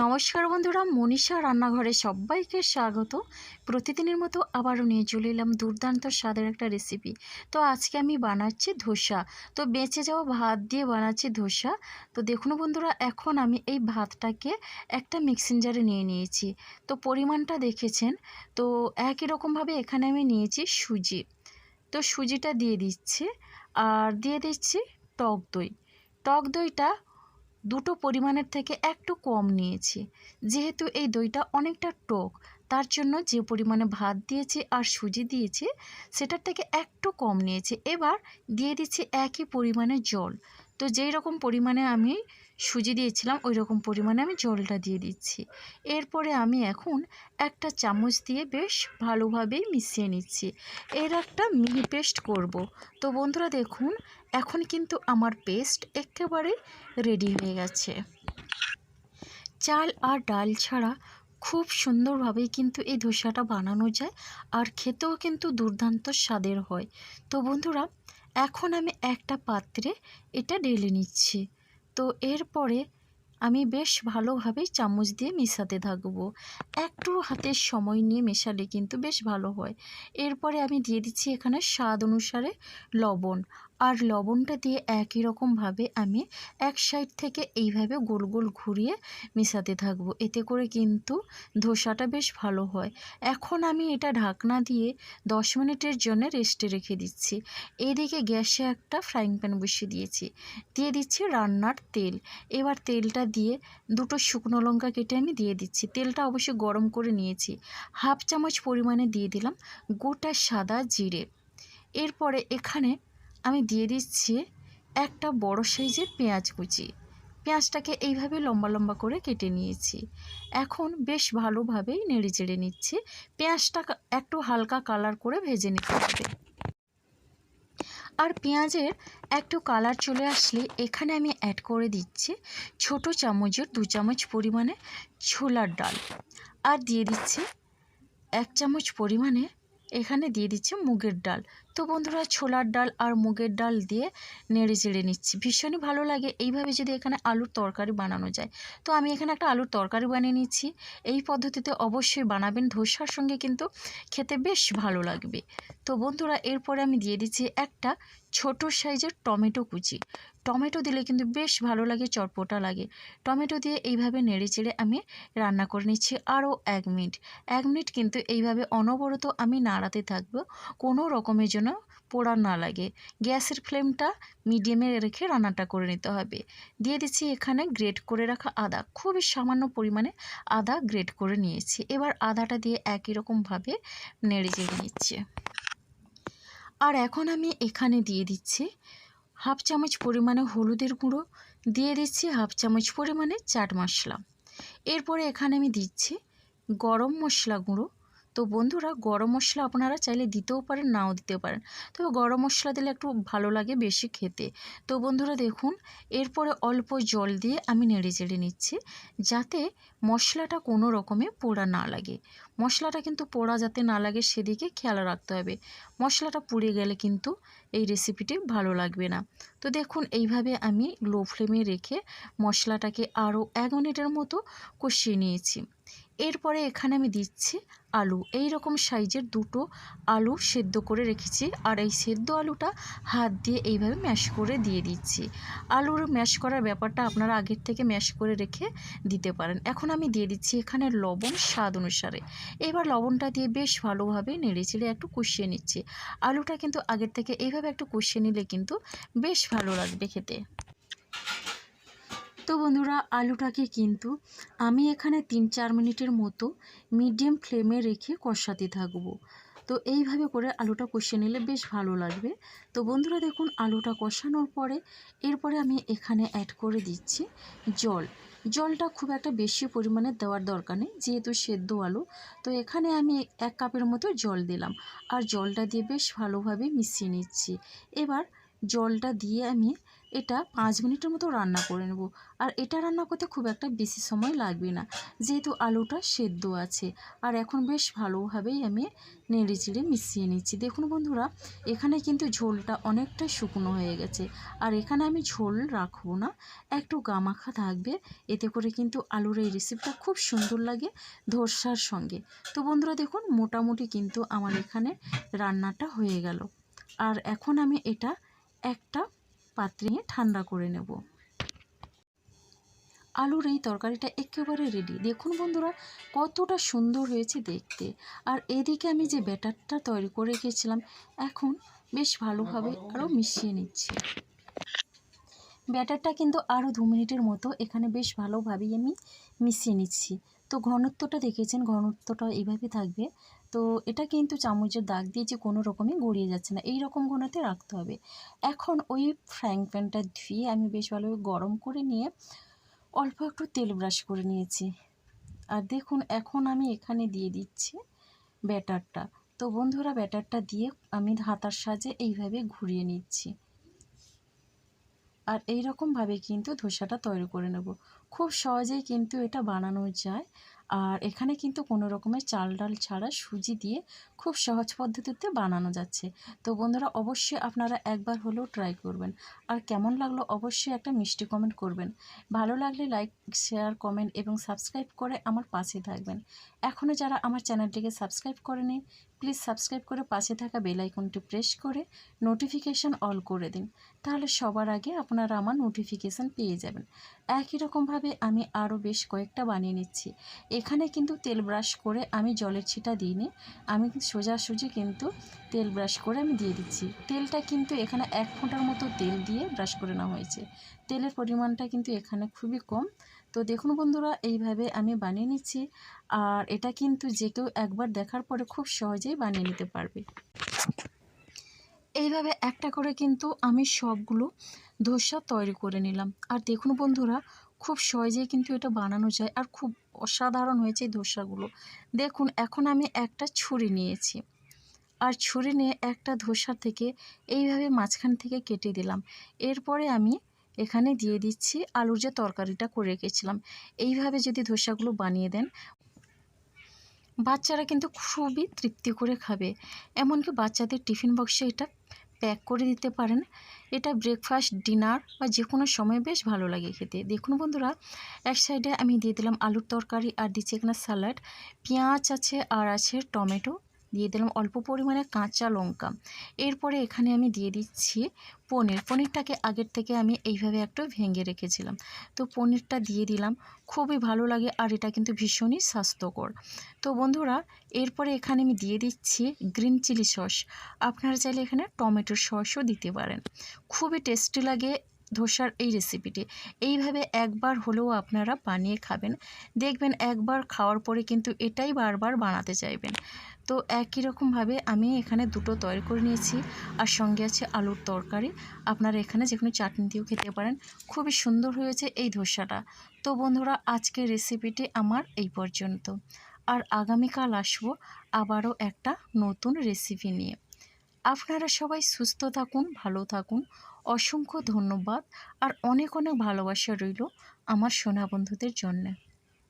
নমস্কার বন্ধুরা, মনীষা রান্নাঘরে সবাইকে স্বাগত। প্রতিদিনের মতো আবারও নিয়ে চলে এলাম দুর্দান্ত স্বাদের একটা রেসিপি। তো আজকে আমি বানাচ্ছি ধোসা। তো বেঁচে যাওয়া ভাত দিয়ে বানাচ্ছি ধোসা। তো দেখুন বন্ধুরা, এখন আমি এই ভাতটাকে একটা মিক্সিং জারে নিয়ে নিয়েছি। তো পরিমাণটা দেখেছেন। তো একই রকমভাবে এখানে আমি নিয়েছি সুজি। তো সুজিটা দিয়ে দিচ্ছি, আর দিয়ে দিচ্ছি টক দই। টক দইটা দুটো পরিমাণের থেকে একটু কম নিয়েছি, যেহেতু এই দইটা অনেকটা টক, তার জন্য যে পরিমাণে ভাত দিয়েছি আর সুজি দিয়েছি সেটার থেকে একটু কম নিয়েছি। এবার দিয়ে দিচ্ছি একই পরিমাণে জল। তো যেই রকম পরিমাণে আমি সুজি দিয়েছিলাম ওই রকম পরিমাণে আমি জলটা দিয়ে দিচ্ছি। এরপরে আমি এখন একটা চামচ দিয়ে বেশ ভালোভাবেই মিশিয়ে নিচ্ছি। এর একটা মিহি পেস্ট করব। তো বন্ধুরা দেখুন, এখন কিন্তু আমার পেস্ট একেবারে রেডি হয়ে গেছে। চাল আর ডাল ছাড়া খুব সুন্দরভাবেই কিন্তু এই ধোসাটা বানানো যায়, আর খেতেও কিন্তু দুর্দান্ত স্বাদের হয়। তো বন্ধুরা, এখন আমি একটা পাত্রে এটা ঢেলে নিচ্ছি। তো এরপরে আমি বেশ ভালোভাবে চামচ দিয়ে মেশাতে থাকবো। একটু হাতের সময় নিয়ে মেশালে কিন্তু বেশ ভালো হয়। এরপরে আমি দিয়ে দিচ্ছি এখানে স্বাদ অনুসারে লবণ। আর লবণটা দিয়ে একই রকমভাবে আমি এক সাইড থেকে এইভাবে গোল গোল ঘুরিয়ে মেশাতে থাকবো। এতে করে কিন্তু ধোসাটা বেশ ভালো হয়। এখন আমি এটা ঢাকনা দিয়ে 10 মিনিটের জন্য রেস্টে রেখে দিচ্ছি। এদিকে গ্যাসে একটা ফ্রাইং প্যান বসিয়ে দিয়েছি। দিয়ে দিচ্ছি রান্নার তেল। এবার তেলটা দিয়ে দুটো শুকনো লঙ্কা কেটে আমি দিয়ে দিচ্ছি। তেলটা অবশ্যই গরম করে নিয়েছি। হাফ চামচ পরিমাণে দিয়ে দিলাম গোটা সাদা জিরে। এরপরে এখানে আমি দিয়ে দিচ্ছি একটা বড় সাইজের পেঁয়াজ কুচি। পেঁয়াজটাকে এইভাবে লম্বা লম্বা করে কেটে নিয়েছি। এখন বেশ ভালোভাবেই নেড়ে চেড়ে নিচ্ছি। পেঁয়াজটা একটু হালকা কালার করে ভেজে নিতে হবে। আর পেঁয়াজের একটু কালার চলে আসলে এখানে আমি অ্যাড করে দিচ্ছি ছোট চামচের 2 চামচ পরিমাণে ছোলার ডাল। আর দিয়ে দিচ্ছি 1 চামচ পরিমাণে এখানে দিয়ে দিচ্ছি মুগের ডাল। তো বন্ধুরা, ছোলার ডাল আর মুগের ডাল দিয়ে নেড়ে চেড়ে নিচ্ছি। ভীষণই ভালো লাগে এইভাবে যদি এখানে আলুর তরকারি বানানো যায়। তো আমি এখানে একটা আলুর তরকারি বানিয়ে নিচ্ছি। এই পদ্ধতিতে অবশ্যই বানাবেন, ধোসার সঙ্গে কিন্তু খেতে বেশ ভালো লাগবে। তো বন্ধুরা, এরপরে আমি দিয়ে দিচ্ছি একটা ছোট সাইজের টমেটো কুচি। টমেটো দিলে কিন্তু বেশ ভালো লাগে, চটপটা লাগে। টমেটো দিয়ে এইভাবে নেড়ে চেড়ে আমি রান্না করে নিচ্ছি আরও 1 মিনিট। 1 মিনিট কিন্তু এইভাবে অনবরত আমি নাড়াতে থাকবো, কোনো রকমের জন্য পোড়া না লাগে। গ্যাসের ফ্লেমটা মিডিয়ামে রেখে রান্নাটা করে নিতে হবে। দিয়ে দিচ্ছি এখানে গ্রেট করে রাখা আদা। খুবই সামান্য পরিমাণে আদা গ্রেট করে নিয়েছি। এবার আদাটা দিয়ে একই রকমভাবে নেড়ে চেড়ে নিচ্ছি। আর এখন আমি এখানে দিয়ে দিচ্ছি হাফ চামচ পরিমাণে হলুদের গুঁড়ো, দিয়ে দিচ্ছি হাফ চামচ পরিমাণে চাট মশলা। এরপরে এখানে আমি দিচ্ছি গরম মশলা গুঁড়ো। তো বন্ধুরা, গরম মশলা আপনারা চাইলে দিতেও পারেন, নাও দিতে পারেন, তবে গরম মশলা দিলে একটু ভালো লাগে বেশি খেতে। তো বন্ধুরা দেখুন, এরপরে অল্প জল দিয়ে আমি নেড়ে চেড়ে নিচ্ছি, যাতে মশলাটা কোনো রকমে পোড়া না লাগে। মশলাটা কিন্তু পোড়া যাতে না লাগে সেদিকে খেয়াল রাখতে হবে। মশলাটা পুড়ে গেলে কিন্তু এই রেসিপিটি ভালো লাগবে না। তো দেখুন, এইভাবে আমি লো ফ্লেমে রেখে মশলাটাকে আরও 1 মিনিটের মতো কষিয়ে নিয়েছি। এরপরে এখানে আমি দিচ্ছি আলু। এই রকম সাইজের দুটো আলু সেদ্ধ করে রেখেছি, আর এই সেদ্ধ আলুটা হাত দিয়ে এইভাবে ম্যাশ করে দিয়ে দিচ্ছি। আলুর ম্যাশ করার ব্যাপারটা আপনারা আগের থেকে ম্যাশ করে রেখে দিতে পারেন। এখন আমি দিয়ে দিচ্ছি এখানে লবণ স্বাদ অনুসারে। এবার লবণটা দিয়ে বেশ ভালোভাবে নেড়েচেড়ে একটু কষিয়ে নিচ্ছি। আলুটা কিন্তু আগের থেকে এইভাবে একটু কষিয়ে নিলে কিন্তু বেশ ভালো লাগবে খেতে। তো বন্ধুরা, আলুটাকে কিন্তু আমি এখানে 3-4 মিনিটের মতো মিডিয়াম ফ্লেমে রেখে কষাতে থাকবো। তো এইভাবে করে আলুটা কষিয়ে নিলে বেশ ভালো লাগবে। তো বন্ধুরা দেখুন, আলুটা কষানোর পরে এরপরে আমি এখানে অ্যাড করে দিচ্ছি জল। জলটা খুব একটা বেশি পরিমাণে দেওয়ার দরকার নেই, যেহেতু সেদ্ধ আলু। তো এখানে আমি 1 কাপের মতো জল দিলাম, আর জলটা দিয়ে বেশ ভালোভাবে মিশিয়ে নিচ্ছি। এবার জলটা দিয়ে আমি এটা 5 মিনিটের মতো রান্না করে নেব। আর এটা রান্না করতে খুব একটা বেশি সময় লাগবে না, যেহেতু আলুটা সেদ্ধ আছে। আর এখন বেশ ভালোভাবেই আমি নেড়ে চেড়ে মিশিয়ে নিচ্ছি। দেখুন বন্ধুরা, এখানে কিন্তু ঝোলটা অনেকটা শুকনো হয়ে গেছে। আর এখানে আমি ঝোল রাখবো না, একটু গামাখা থাকবে। এতে করে কিন্তু আলুর এই রেসিপিটা খুব সুন্দর লাগে ধোসার সঙ্গে। তো বন্ধুরা দেখুন, মোটামুটি কিন্তু আমার এখানে রান্নাটা হয়ে গেল। আর এখন আমি এটা একটা পাত্রে ঠান্ডা করে নেব। আলুর এই তরকারিটা একেবারে রেডি। দেখুন বন্ধুরা, কতটা সুন্দর হয়েছে দেখতে। আর এদিকে আমি যে ব্যাটারটা তৈরি করে রেখেছিলাম, এখন বেশ ভালোভাবে আরও মিশিয়ে নিচ্ছি। ব্যাটারটা কিন্তু আরও 2 মিনিটের মতো এখানে বেশ ভালোভাবেই আমি মিশিয়ে নিচ্ছি। তো ঘনত্বটা দেখেছেন, ঘনত্বটা এইভাবে থাকবে। তো এটা কিন্তু চামচের দাগ দিয়ে যে কোনো রকমই গড়িয়ে যাচ্ছে না, এই রকম ঘনত্বে রাখতে হবে। এখন ওই ফ্রাইং প্যানটা ধুয়ে আমি বেশ ভালোভাবে গরম করে নিয়ে অল্প একটু তেল ব্রাশ করে নিয়েছি। আর দেখুন, এখন আমি এখানে দিয়ে দিচ্ছি ব্যাটারটা। তো বন্ধুরা, ব্যাটারটা দিয়ে আমি হাতার সাহায্যে এইভাবে ঘুরিয়ে নিচ্ছি। আর এই রকমভাবে কিন্তু ধোসাটা তৈরি করে নেব। খুব সহজেই কিন্তু এটা বানানো যায়। আর এখানে কিন্তু কোনো রকমের চাল ডাল ছাড়া সুজি দিয়ে খুব সহজ পদ্ধতিতে বানানো যাচ্ছে। তো বন্ধুরা, অবশ্যই আপনারা একবার হলেও ট্রাই করবেন। আর কেমন লাগলো অবশ্যই একটা মিষ্টি কমেন্ট করবেন। ভালো লাগলে লাইক, শেয়ার, কমেন্ট এবং সাবস্ক্রাইব করে আমার পাশে থাকবেন। এখনও যারা আমার চ্যানেলটিকে সাবস্ক্রাইব করেনি, প্লিজ সাবস্ক্রাইব করে পাশে থাকা বেল আইকনটি প্রেস করে নোটিফিকেশান অল করে দিন। তাহলে সবার আগে আপনারা আমার নোটিফিকেশান পেয়ে যাবেন। একই রকমভাবে আমি আরও বেশ কয়েকটা বানিয়ে নিচ্ছি। এখানে কিন্তু তেল ব্রাশ করে আমি জলের ছিটা দিইনি, আমি সোজাসুজি কিন্তু তেল ব্রাশ করে আমি দিয়ে দিচ্ছি। তেলটা কিন্তু এখানে 1 ফোঁটার মতো তেল দিয়ে ব্রাশ করে নেওয়া হয়েছে। তেলের পরিমাণটা কিন্তু এখানে খুবই কম। তো দেখুন বন্ধুরা, এইভাবে আমি বানিয়ে নিচ্ছি। আর এটা কিন্তু যে কেউ একবার দেখার পরে খুব সহজেই বানিয়ে নিতে পারবে। এইভাবে একটা করে কিন্তু আমি সবগুলো ধোসা তৈরি করে নিলাম। আর দেখুন বন্ধুরা, খুব সহজেই কিন্তু এটা বানানো যায় আর খুব অসাধারণ হয়েছে এই ধোসাগুলো। দেখুন, এখন আমি একটা ছুরি নিয়েছি। আর ছুরি নিয়ে একটা ধোসা থেকে এইভাবে মাঝখান থেকে কেটে দিলাম। এরপরে আমি এখানে দিয়ে দিচ্ছি আলুর যে তরকারিটা করে রেখেছিলাম। এইভাবে যদি ধোসাগুলো বানিয়ে দেন, বাচ্চারা কিন্তু খুবই তৃপ্তি করে খাবে। এমনকি বাচ্চাদের টিফিন বক্সে এটা প্যাক করে দিতে পারেন। এটা ব্রেকফাস্ট, ডিনার বা যে কোনো সময় বেশ ভালো লাগে খেতে। দেখুন বন্ধুরা, এক সাইডে আমি দিয়ে দিলাম আলুর তরকারি আর দিচ্ছি এখানে স্যালাড, পেঁয়াজ আছে আর আছে টমেটো, দিয়ে দিলাম অল্প পরিমাণে কাঁচা লঙ্কা। এরপরে এখানে আমি দিয়ে দিচ্ছি পনির। পনিরটাকে আগের থেকে আমি এইভাবে একটু ভেঙে রেখেছিলাম। তো পনিরটা দিয়ে দিলাম, খুবই ভালো লাগে আর এটা কিন্তু ভীষণই স্বাস্থ্যকর। তো বন্ধুরা, এরপরে এখানে আমি দিয়ে দিচ্ছি গ্রিন চিলি সস। আপনারা চাইলে এখানে টমেটোর সসও দিতে পারেন। খুবই টেস্টি লাগে ধোসার এই রেসিপিটি। এইভাবে একবার হলেও আপনারা বানিয়ে খাবেন, দেখবেন একবার খাওয়ার পরে কিন্তু এটাই বারবার বানাতে চাইবেন। তো একই রকমভাবে আমি এখানে দুটো তৈরি করে নিয়েছি। আর সঙ্গে আছে আলুর তরকারি। আপনারা এখানে যে কোনো চাটনি দিয়েও খেতে পারেন। খুবই সুন্দর হয়েছে এই ধোসাটা। তো বন্ধুরা, আজকের রেসিপিটি আমার এই পর্যন্ত। আর আগামীকাল আসবো আবারও একটা নতুন রেসিপি নিয়ে। আপনারা সবাই সুস্থ থাকুন, ভালো থাকুন। অসংখ্য ধন্যবাদ। আর অনেক অনেক ভালোবাসা রইল আমার সোনা বন্ধুদের জন্যে।